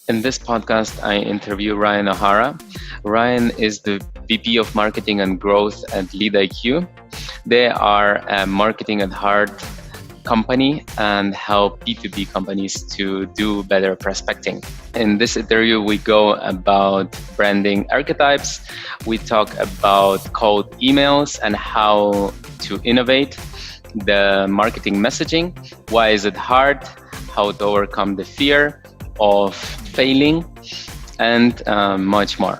In this podcast, I interview Ryan O'Hara. Ryan is the VP of Marketing and Growth at LeadIQ. They are a marketing at heart company and help B2B companies to do better prospecting. In this interview, we go about branding archetypes. We talk about cold emails and how to innovate the marketing messaging. Why is it hard? How to overcome the fear of failing, and much more.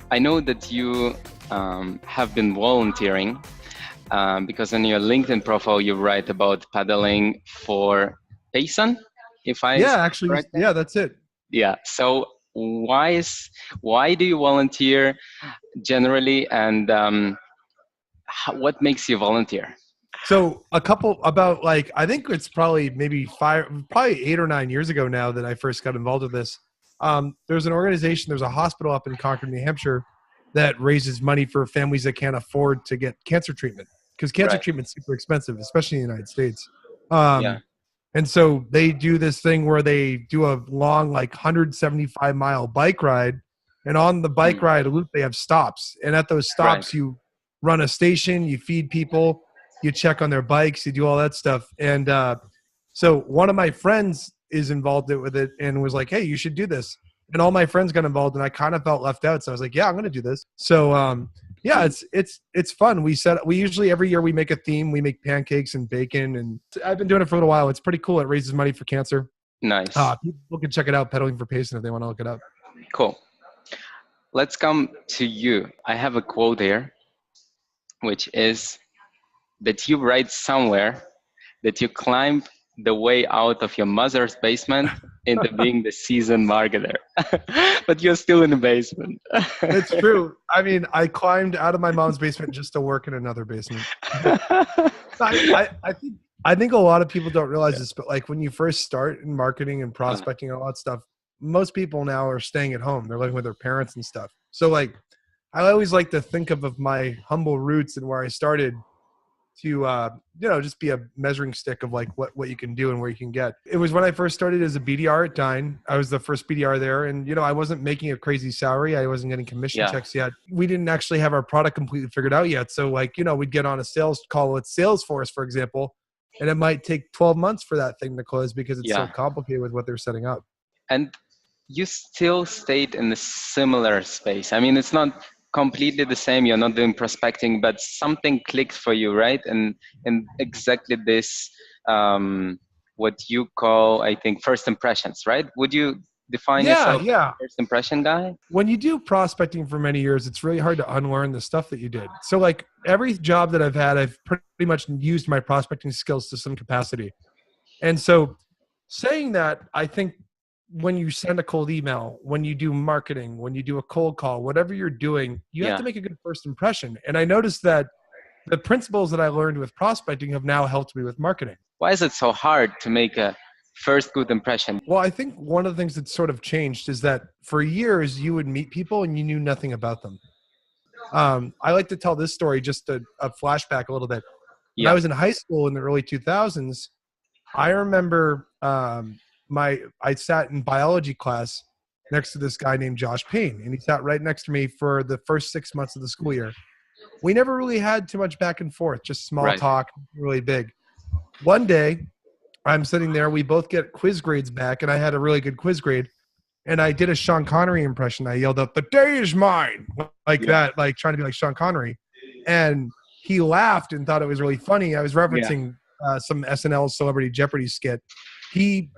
I know that you have been volunteering because on your LinkedIn profile you write about paddling for Payson, if I Yeah, actually, correct that. yeah, that's it. Yeah. So why do you volunteer generally, and what makes you volunteer? So I think it's probably probably 8 or 9 years ago now that I first got involved with this. There's a hospital up in Concord, New Hampshire that raises money for families that can't afford to get cancer treatment because cancer Right. treatment's super expensive, especially in the United States. Yeah. And so they do this thing where they do a long, like 175-mile bike ride. And on the bike Mm. ride loop, they have stops. And at those Right. stops, you run a station, you feed people, you check on their bikes, you do all that stuff. And so one of my friends is involved with it and was like, hey, you should do this. And all my friends got involved and I kind of felt left out. So I was like, yeah, I'm going to do this. So yeah, it's fun. We usually every year we make a theme. We make pancakes and bacon, and I've been doing it for a little while. It's pretty cool. It raises money for cancer. Nice. People can check it out, Pedaling for Payson, if they want to look it up. Cool. Let's come to you. I have a quote here, which is that you write somewhere that you climbed the way out of your mother's basement into being the seasoned marketer, but you're still in the basement. It's true. I mean, I climbed out of my mom's basement just to work in another basement. I think a lot of people don't realize this, but like when you first start in marketing and prospecting and all that stuff, most people now are staying at home. They're living with their parents and stuff. So like, I always like to think of my humble roots and where I started to just be a measuring stick of like what you can do and where you can get. It was when I first started as a BDR at Dine. I was the first BDR there, and I wasn't making a crazy salary. I wasn't getting commission checks yet. We didn't actually have our product completely figured out yet. So like, we'd get on a sales call with Salesforce, for example, and it might take 12 months for that thing to close because it's so complicated with what they're setting up. And you still stayed in a similar space. I mean, it's not completely the same. You're not doing prospecting, but something clicked for you, right? And exactly this, what you call, I think, first impressions, right? Would you define yourself as a first impression guy? When you do prospecting for many years, it's really hard to unlearn the stuff that you did. So like every job that I've had, I've pretty much used my prospecting skills to some capacity. And so saying that, I think when you send a cold email, when you do marketing, when you do a cold call, whatever you're doing, you have to make a good first impression. And I noticed that the principles that I learned with prospecting have now helped me with marketing. Why is it so hard to make a first good impression? Well, I think one of the things that sort of changed is that for years you would meet people and you knew nothing about them. I like to tell this story, just a flashback a little bit. When I was in high school in the early 2000s, I remember I sat in biology class next to this guy named Josh Payne, and he sat right next to me for the first 6 months of the school year. We never really had too much back and forth, just small talk, really big. One day, I'm sitting there, we both get quiz grades back, and I had a really good quiz grade, and I did a Sean Connery impression. I yelled out, "The day is mine," like that, like trying to be like Sean Connery. And he laughed and thought it was really funny. I was referencing some SNL Celebrity Jeopardy skit. He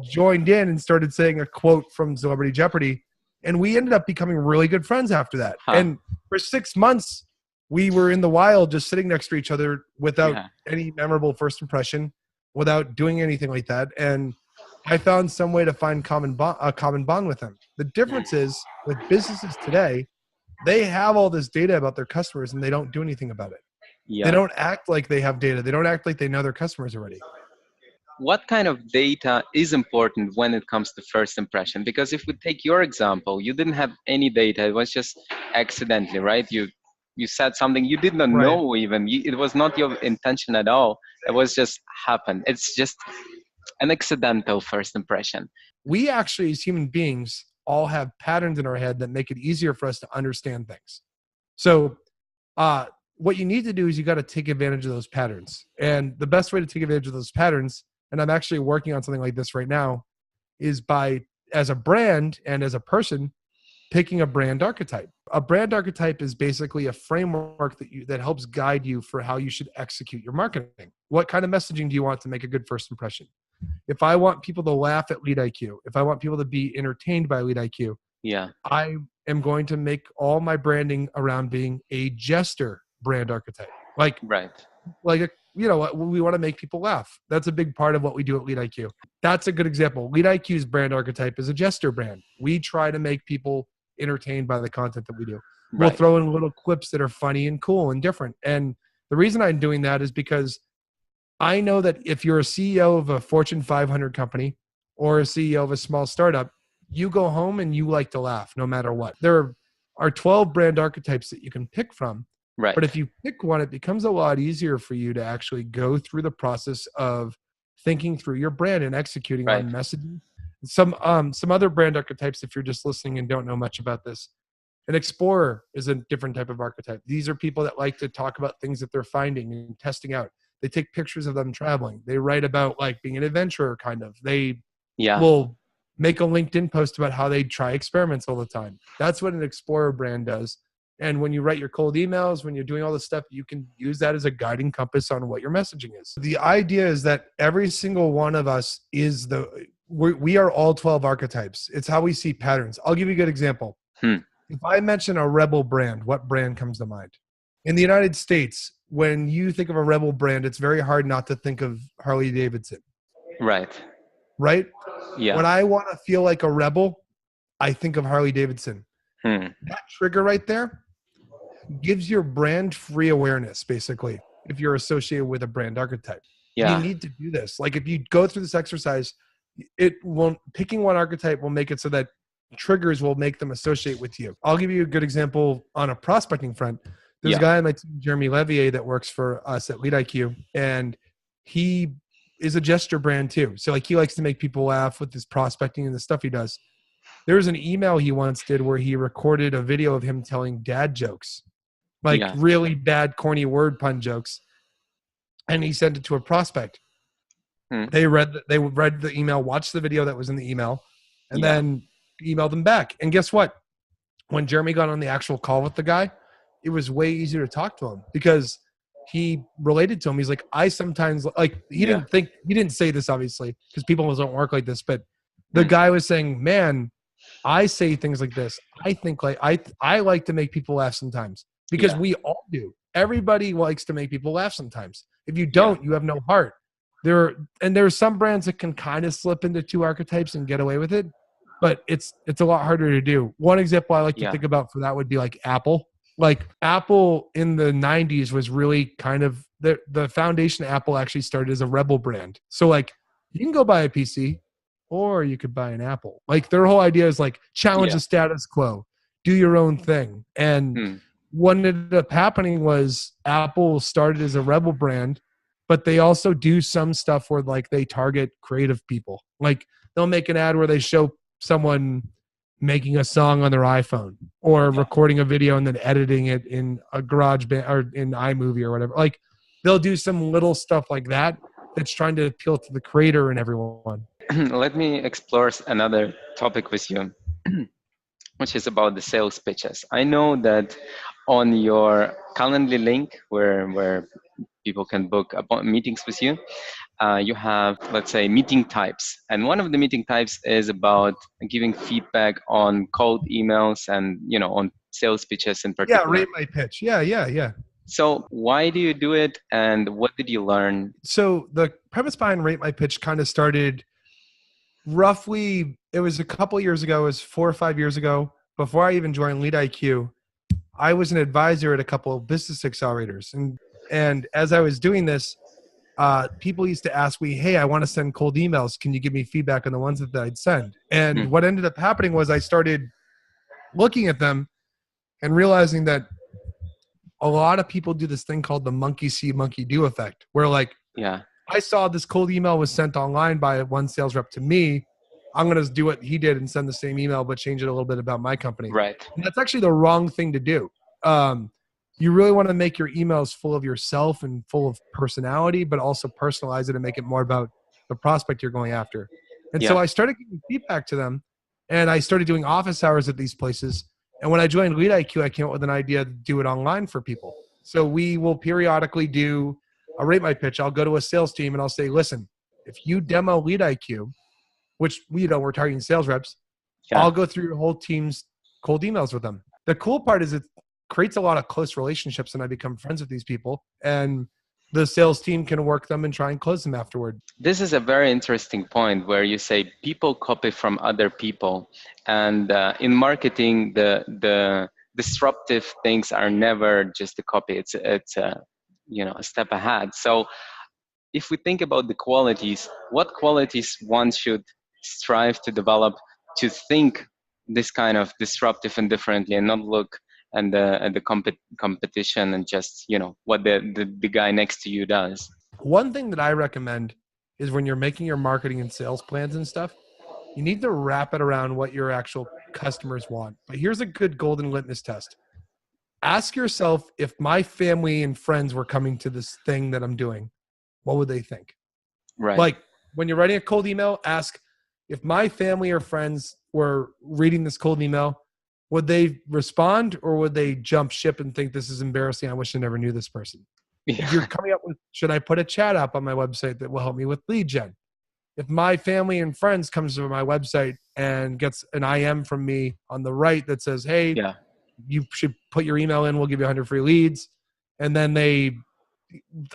joined in and started saying a quote from Celebrity Jeopardy, and we ended up becoming really good friends after that. And for 6 months, we were in the wild just sitting next to each other without any memorable first impression, without doing anything like that. And I found some way to find a common bond with him. The difference is with businesses today, they have all this data about their customers and they don't do anything about it. They don't act like they have data. They don't act like they know their customers already. What kind of data is important when it comes to first impression? Because if we take your example, you didn't have any data. It was just accidentally, right? You said something you did not know even. It was not your intention at all. It was just happened. It's just An accidental first impression. We actually, as human beings, all have patterns in our head that make it easier for us to understand things. So what you need to do is you got to take advantage of those patterns. And the best way to take advantage of those patterns, and I'm actually working on something like this right now, is by, as a brand and as a person, picking a brand archetype. A brand archetype is basically a framework that helps guide you for how you should execute your marketing. What kind of messaging do you want to make a good first impression? If I want people to laugh at LeadIQ, if I want people to be entertained by LeadIQ, I am going to make all my branding around being a jester brand archetype. We want to make people laugh. That's a big part of what we do at LeadIQ. That's a good example. LeadIQ's brand archetype is a jester brand. We try to make people entertained by the content that we do. We'll throw in little clips that are funny and cool and different. And the reason I'm doing that is because I know that if you're a CEO of a Fortune 500 company or a CEO of a small startup, you go home and you like to laugh no matter what. There are 12 brand archetypes that you can pick from. But if you pick one, it becomes a lot easier for you to actually go through the process of thinking through your brand and executing on messaging. Some other brand archetypes, if you're just listening and don't know much about this, an explorer is a different type of archetype. These are people that like to talk about things that they're finding and testing out. They take pictures of them traveling. They write about like being an adventurer, kind of. They will make a LinkedIn post about how they try experiments all the time. That's what an explorer brand does. And when you write your cold emails, when you're doing all this stuff, you can use that as a guiding compass on what your messaging is. The idea is that every single one of us is we are all 12 archetypes. It's how we see patterns. I'll give you a good example. If I mention a rebel brand, what brand comes to mind? In the United States, when you think of a rebel brand, it's very hard not to think of Harley Davidson. Right? Yeah. When I want to feel like a rebel, I think of Harley Davidson. That trigger right there gives your brand free awareness, basically, if you're associated with a brand archetype. You need to do this. Like if you go through this exercise, picking one archetype will make it so that triggers will make them associate with you. I'll give you a good example on a prospecting front. There's a guy on my team, Jeremy Levier, that works for us at LeadIQ, and he is a gesture brand too. So like he likes to make people laugh with his prospecting and the stuff he does. There was an email he once did where he recorded a video of him telling dad jokes, like really bad, corny word pun jokes. And he sent it to a prospect. They read the email, watched the video that was in the email, and then emailed him back. And guess what? When Jeremy got on the actual call with the guy, it was way easier to talk to him because he related to him. He's like, I sometimes he didn't say this obviously because people don't work like this, but the guy was saying, man, I say things like this. I think like I like to make people laugh sometimes because we all do. Everybody likes to make people laugh sometimes. If you don't, you have no heart. There are some brands that can kind of slip into two archetypes and get away with it, but it's a lot harder to do. One example I like to think about for that would be like Apple. Like Apple in the 90s was really kind of the foundation of Apple actually started as a rebel brand. So like you can go buy a PC or you could buy an Apple. Like their whole idea is like challenge the status quo, do your own thing. And what ended up happening was Apple started as a rebel brand, but they also do some stuff where like they target creative people. Like they'll make an ad where they show someone making a song on their iPhone or recording a video and then editing it in a GarageBand or in iMovie or whatever. Like they'll do some little stuff like that that's trying to appeal to the creator and everyone. Let me explore another topic with you, which is about the sales pitches. I know that on your Calendly link where people can book meetings with you, you have, let's say, meeting types. And one of the meeting types is about giving feedback on cold emails and, on sales pitches in particular. Yeah, rate my pitch. Yeah. So why do you do it and what did you learn? So the premise behind Rate My Pitch kind of started roughly, it was a couple years ago, it was 4 or 5 years ago. Before I even joined LeadIQ, I was an advisor at a couple of business accelerators. And as I was doing this, people used to ask me, hey, I want to send cold emails. Can you give me feedback on the ones that I'd send? And what ended up happening was I started looking at them and realizing that a lot of people do this thing called the monkey see, monkey do effect, where like I saw this cold email was sent online by one sales rep to me. I'm going to do what he did and send the same email, but change it a little bit about my company. Right. And that's actually the wrong thing to do. You really want to make your emails full of yourself and full of personality, but also personalize it and make it more about the prospect you're going after. And so Yeah. I started giving feedback to them, and I started doing office hours at these places. And when I joined LeadIQ, I came up with an idea to do it online for people. So we will periodically do a rate my pitch. I'll go to a sales team and I'll say, listen, if you demo LeadIQ, which we're targeting sales reps, Yeah. I'll go through your whole team's cold emails with them. The cool part is it creates a lot of close relationships, and I become friends with these people, and the sales team can work them and try and close them afterward. This is a very interesting point where you say people copy from other people, and in marketing, the disruptive things are never just a copy. It's a step ahead. So if we think about the qualities, what qualities one should strive to develop to think this kind of disruptive and differently, and not look at the competition and just what the guy next to you does. One thing that I recommend is when you're making your marketing and sales plans and stuff, you need to wrap it around what your actual customers want. But here's a good golden litmus test. Ask yourself, if my family and friends were coming to this thing that I'm doing, what would they think? Right. Like when you're writing a cold email, ask, if my family or friends were reading this cold email, would they respond or would they jump ship and think this is embarrassing? I wish I never knew this person. Yeah. If you're coming up with, should I put a chat up on my website that will help me with lead gen? If my family and friends comes to my website and gets an IM from me on the right that says, hey, Yeah. you should put your email in, we'll give you 100 free leads. And then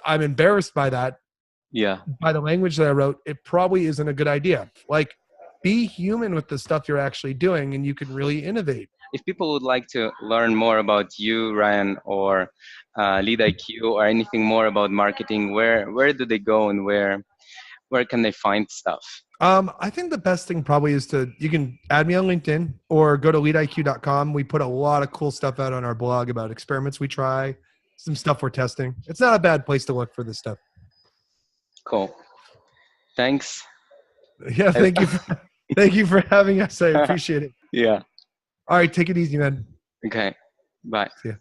I'm embarrassed by that. Yeah. By the language that I wrote, it probably isn't a good idea. Like, be human with the stuff you're actually doing, and you can really innovate. If people would like to learn more about you, Ryan, or LeadIQ, or anything more about marketing, where do they go, and where can they find stuff? I think the best thing probably is you can add me on LinkedIn or go to leadiq.com. We put a lot of cool stuff out on our blog about experiments we try, some stuff we're testing. It's not a bad place to look for this stuff. Cool. Thanks. Yeah, thank you. Thank you for having us. I appreciate it. Yeah. All right, take it easy, man. Okay. Bye. See ya.